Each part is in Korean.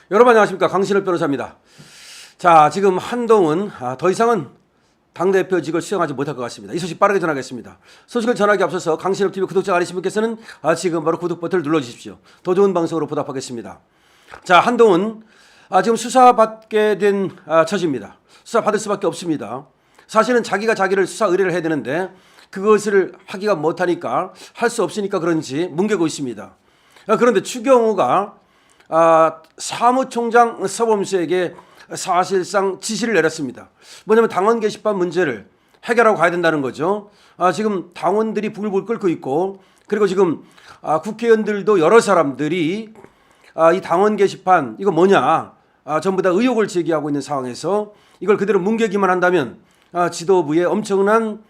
여러분 안녕하십니까, 강신업 변호사입니다. 자, 지금 한동훈 더 이상은 당대표직을 수행하지 못할 것 같습니다. 이 소식 빠르게 전하겠습니다. 소식을 전하기 앞서서 강신업TV 구독자 아니신 분께서는 지금 바로 구독 버튼을 눌러주십시오. 더 좋은 방송으로 보답하겠습니다. 자, 한동훈 지금 수사받게 된 처지입니다. 수사받을 수밖에 없습니다. 사실은 자기가 자기를 수사 의뢰를 해야 되는데 그것을 하기가 못하니까, 할 수 없으니까 그런지 뭉개고 있습니다. 그런데 추경호가 사무총장 서범수에게 사실상 지시를 내렸습니다. 뭐냐면 당원 게시판 문제를 해결하고 가야 된다는 거죠. 지금 당원들이 부글부글 끓고 있고, 그리고 지금 국회의원들도 여러 사람들이 이 당원 게시판 이거 뭐냐 전부 다 의혹을 제기하고 있는 상황에서 이걸 그대로 뭉개기만 한다면 지도부에 엄청난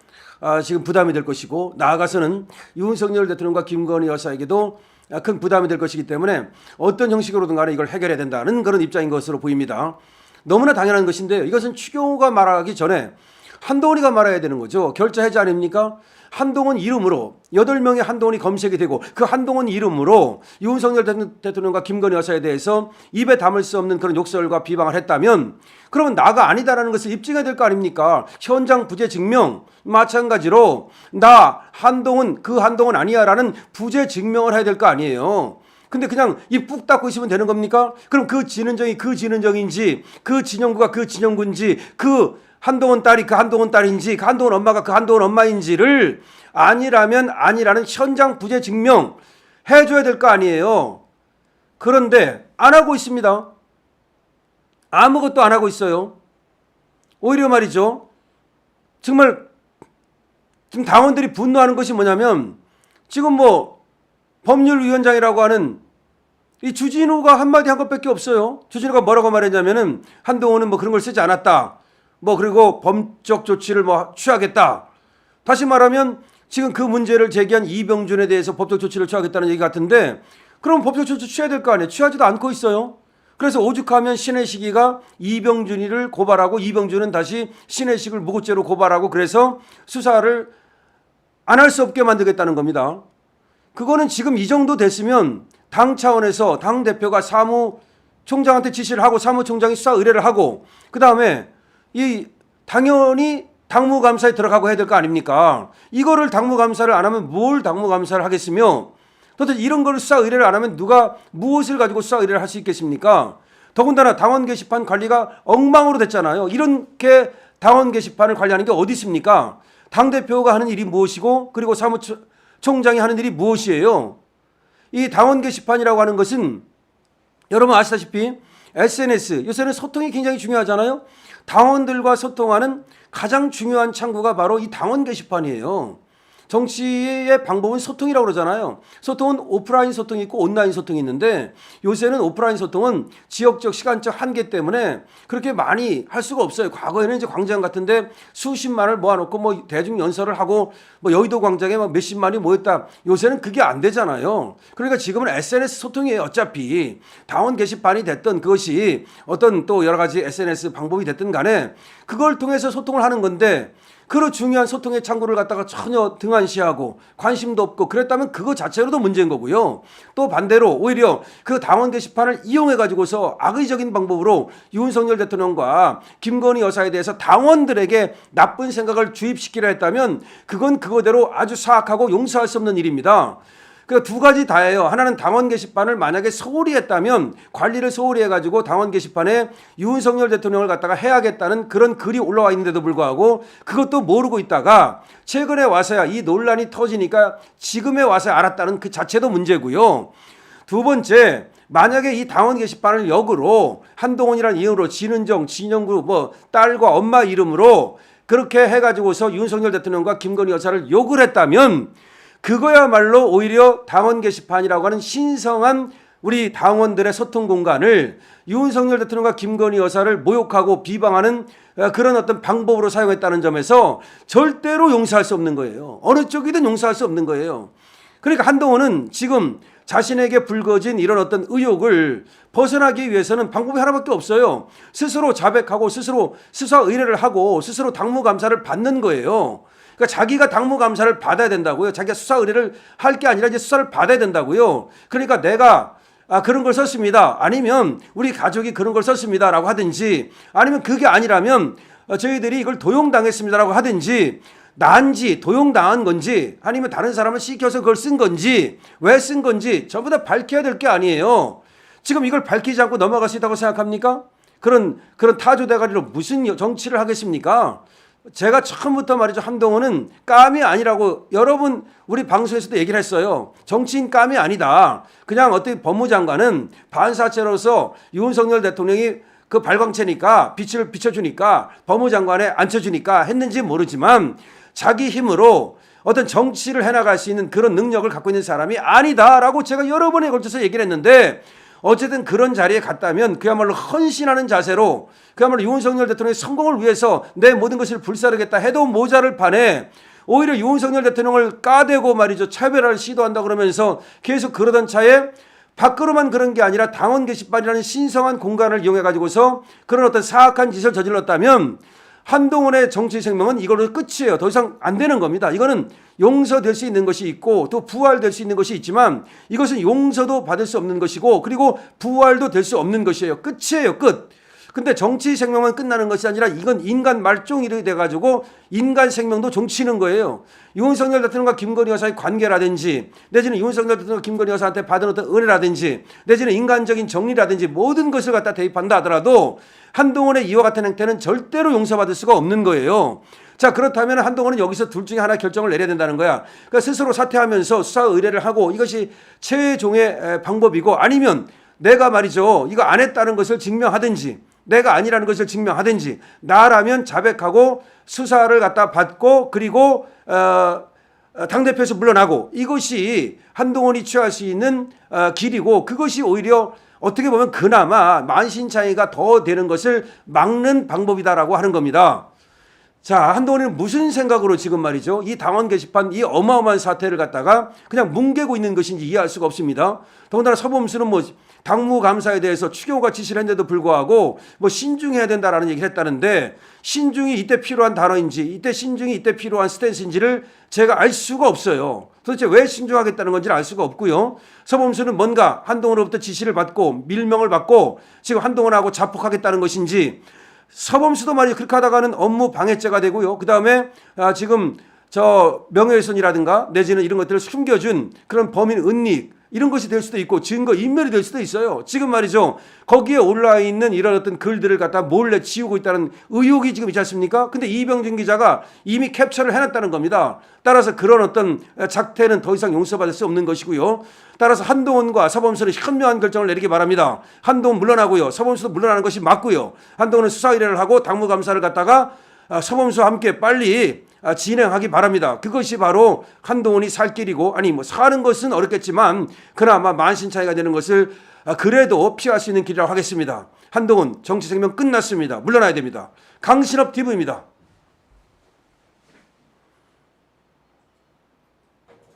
지금 부담이 될 것이고, 나아가서는 윤석열 대통령과 김건희 여사에게도 큰 부담이 될 것이기 때문에 어떤 형식으로든 간에 이걸 해결해야 된다는 그런 입장인 것으로 보입니다. 너무나 당연한 것인데요. 이것은 추경호가 말하기 전에 한동훈이가 말해야 되는 거죠. 결자 해제 아닙니까? 한동훈 이름으로 8명의 한동훈이 검색이 되고, 그 한동훈 이름으로 윤석열 대통령과 김건희 여사에 대해서 입에 담을 수 없는 그런 욕설과 비방을 했다면, 그러면 나가 아니다라는 것을 입증해야 될 거 아닙니까? 현장 부재 증명, 마찬가지로 나 한동훈 그 한동훈 아니야 라는 부재 증명을 해야 될 거 아니에요. 근데 그냥 입 꾹 닫고 있으면 되는 겁니까? 그럼 그 진은정이 그 진은정인지, 그 진영구가 그 진영구인지, 그 한동훈 딸이 그 한동훈 딸인지, 그 한동훈 엄마가 그 한동훈 엄마인지를 아니라면 아니라는 현장 부재 증명 해줘야 될 거 아니에요. 그런데 안 하고 있습니다. 아무것도 안 하고 있어요. 오히려 말이죠, 정말 지금 당원들이 분노하는 것이 뭐냐면, 지금 뭐 법률위원장이라고 하는 이 주진우가 한마디 한 것밖에 없어요. 주진우가 뭐라고 말했냐면은 한동훈은 뭐 그런 걸 쓰지 않았다, 뭐 그리고 법적 조치를 뭐 취하겠다. 다시 말하면 지금 그 문제를 제기한 이병준에 대해서 법적 조치를 취하겠다는 얘기 같은데, 그럼 법적 조치 취해야 될 거 아니에요. 취하지도 않고 있어요. 그래서 오죽하면 신혜식이가 이병준이를 고발하고, 이병준은 다시 신혜식을 무고죄로 고발하고, 그래서 수사를 안 할 수 없게 만들겠다는 겁니다. 그거는 지금 이 정도 됐으면 당 차원에서 당 대표가 사무총장한테 지시를 하고, 사무총장이 수사 의뢰를 하고, 그 다음에 이 당연히 당무감사에 들어가고 해야 될 거 아닙니까? 이거를 당무감사를 안 하면 뭘 당무감사를 하겠으며, 도대체 이런 거를 수사 의뢰를 안 하면 누가 무엇을 가지고 수사 의뢰를 할 수 있겠습니까? 더군다나 당원 게시판 관리가 엉망으로 됐잖아요. 이렇게 당원 게시판을 관리하는 게 어디 있습니까? 당대표가 하는 일이 무엇이고, 그리고 사무총장이 하는 일이 무엇이에요? 이 당원 게시판이라고 하는 것은 여러분 아시다시피 SNS, 요새는 소통이 굉장히 중요하잖아요. 당원들과 소통하는 가장 중요한 창구가 바로 이 당원 게시판이에요. 정치의 방법은 소통이라고 그러잖아요. 소통은 오프라인 소통이 있고 온라인 소통이 있는데, 요새는 오프라인 소통은 지역적 시간적 한계 때문에 그렇게 많이 할 수가 없어요. 과거에는 이제 광장 같은데 수십만을 모아놓고 뭐 대중 연설을 하고, 뭐 여의도 광장에 막 몇십만이 모였다. 요새는 그게 안 되잖아요. 그러니까 지금은 SNS 소통이에요. 어차피 당원 게시판이 됐던 그것이 어떤 또 여러 가지 SNS 방법이 됐든 간에 그걸 통해서 소통을 하는 건데, 그런 중요한 소통의 창구를 갖다가 전혀 등한시하고 관심도 없고 그랬다면 그거 자체로도 문제인 거고요. 또 반대로 오히려 그 당원 게시판을 이용해 가지고서 악의적인 방법으로 윤석열 대통령과 김건희 여사에 대해서 당원들에게 나쁜 생각을 주입시키려 했다면 그건 그거대로 아주 사악하고 용서할 수 없는 일입니다. 그러니까 두 가지 다예요. 하나는 당원 게시판을 만약에 소홀히 했다면, 관리를 소홀히 해가지고 당원 게시판에 윤석열 대통령을 갖다가 해야겠다는 그런 글이 올라와 있는데도 불구하고 그것도 모르고 있다가 최근에 와서야 이 논란이 터지니까 지금에 와서 알았다는 그 자체도 문제고요. 두 번째, 만약에 이 당원 게시판을 역으로 한동훈이라는 이름으로 진은정, 진영구 뭐 딸과 엄마 이름으로 그렇게 해가지고서 윤석열 대통령과 김건희 여사를 욕을 했다면, 그거야말로 오히려 당원 게시판이라고 하는 신성한 우리 당원들의 소통 공간을 윤석열 대통령과 김건희 여사를 모욕하고 비방하는 그런 어떤 방법으로 사용했다는 점에서 절대로 용서할 수 없는 거예요. 어느 쪽이든 용서할 수 없는 거예요. 그러니까 한동훈은 지금 자신에게 불거진 이런 어떤 의혹을 벗어나기 위해서는 방법이 하나밖에 없어요. 스스로 자백하고 스스로 수사 의뢰를 하고 스스로 당무감사를 받는 거예요. 그러니까 자기가 당무감사를 받아야 된다고요. 자기가 수사 의뢰를 할 게 아니라 이제 수사를 받아야 된다고요. 그러니까 내가 그런 걸 썼습니다. 아니면 우리 가족이 그런 걸 썼습니다라고 하든지, 아니면 그게 아니라면 저희들이 이걸 도용당했습니다라고 하든지, 난지 도용당한 건지 아니면 다른 사람을 시켜서 그걸 쓴 건지 왜 쓴 건지 전부 다 밝혀야 될 게 아니에요. 지금 이걸 밝히지 않고 넘어갈 수 있다고 생각합니까? 그런 타조 대가리로 무슨 정치를 하겠습니까? 제가 처음부터 말이죠. 한동훈은 깜이 아니라고 여러 번 우리 방송에서도 얘기를 했어요. 정치인 깜이 아니다. 그냥 어떻게 법무장관은 반사체로서 윤석열 대통령이 그 발광체니까 빛을 비춰주니까 법무장관에 앉혀주니까 했는지 모르지만 자기 힘으로 어떤 정치를 해나갈 수 있는 그런 능력을 갖고 있는 사람이 아니다라고 제가 여러 번에 걸쳐서 얘기를 했는데, 어쨌든 그런 자리에 갔다면 그야말로 헌신하는 자세로 그야말로 윤석열 대통령의 성공을 위해서 내 모든 것을 불사르겠다 해도 모자를 판에 오히려 윤석열 대통령을 까대고 말이죠. 차별화를 시도한다 그러면서 계속 그러던 차에 밖으로만 그런 게 아니라 당원 게시판이라는 신성한 공간을 이용해 가지고서 그런 어떤 사악한 짓을 저질렀다면 한동훈의 정치 생명은 이걸로 끝이에요. 더 이상 안 되는 겁니다. 이거는 용서될 수 있는 것이 있고 또 부활될 수 있는 것이 있지만 이것은 용서도 받을 수 없는 것이고 그리고 부활도 될 수 없는 것이에요. 끝이에요. 끝. 근데 정치 생명만 끝나는 것이 아니라 이건 인간 말종이 돼가지고 인간 생명도 종치는 거예요. 윤석열 대통령과 김건희 여사의 관계라든지 내지는 윤석열 대통령과 김건희 여사한테 받은 어떤 은혜라든지 내지는 인간적인 정리라든지 모든 것을 갖다 대입한다 하더라도 한동훈의 이와 같은 행태는 절대로 용서받을 수가 없는 거예요. 자, 그렇다면 한동훈은 여기서 둘 중에 하나 결정을 내려야 된다는 거야. 그러니까 스스로 사퇴하면서 수사 의뢰를 하고 이것이 최종의 방법이고, 아니면 내가 말이죠 이거 안 했다는 것을 증명하든지 내가 아니라는 것을 증명하든지, 나라면 자백하고 수사를 갖다 받고 그리고 당대표에서 물러나고, 이것이 한동훈이 취할 수 있는 길이고, 그것이 오히려 어떻게 보면 그나마 만신창이가 더 되는 것을 막는 방법이다라고 하는 겁니다. 자, 한동훈은 무슨 생각으로 지금 말이죠 이 당원 게시판 이 어마어마한 사태를 갖다가 그냥 뭉개고 있는 것인지 이해할 수가 없습니다. 더군다나 서범수는 뭐 당무감사에 대해서 추경호가 지시를 했는데도 불구하고 뭐 신중해야 된다라는 얘기를 했다는데, 신중이 이때 필요한 단어인지 이때 신중이 이때 필요한 스탠스인지를 제가 알 수가 없어요. 도대체 왜 신중하겠다는 건지를 알 수가 없고요. 서범수는 뭔가 한동훈으로부터 지시를 받고 밀명을 받고 지금 한동훈하고 자폭하겠다는 것인지, 서범수도 말이죠 그렇게 하다가는 업무 방해죄가 되고요. 그 다음에 지금 저 명예훼손이라든가 내지는 이런 것들을 숨겨준 그런 범인 은닉 이런 것이 될 수도 있고 증거 인멸이 될 수도 있어요. 지금 말이죠 거기에 올라와 있는 이런 어떤 글들을 갖다 몰래 지우고 있다는 의혹이 지금 있지 않습니까? 근데 이병준 기자가 이미 캡처를 해놨다는 겁니다. 따라서 그런 어떤 작태는 더 이상 용서받을 수 없는 것이고요. 따라서 한동훈과 서범수는 현명한 결정을 내리기 바랍니다. 한동훈 물러나고요. 서범수도 물러나는 것이 맞고요. 한동훈은 수사 의뢰를 하고 당무감사를 갖다가 서범수와 함께 빨리 진행하기 바랍니다. 그것이 바로 한동훈이 살 길이고, 아니 뭐 사는 것은 어렵겠지만 그나마 만신창이가 되는 것을 그래도 피할 수 있는 길이라고 하겠습니다. 한동훈 정치 생명 끝났습니다. 물러나야 됩니다. 강신업 TV입니다.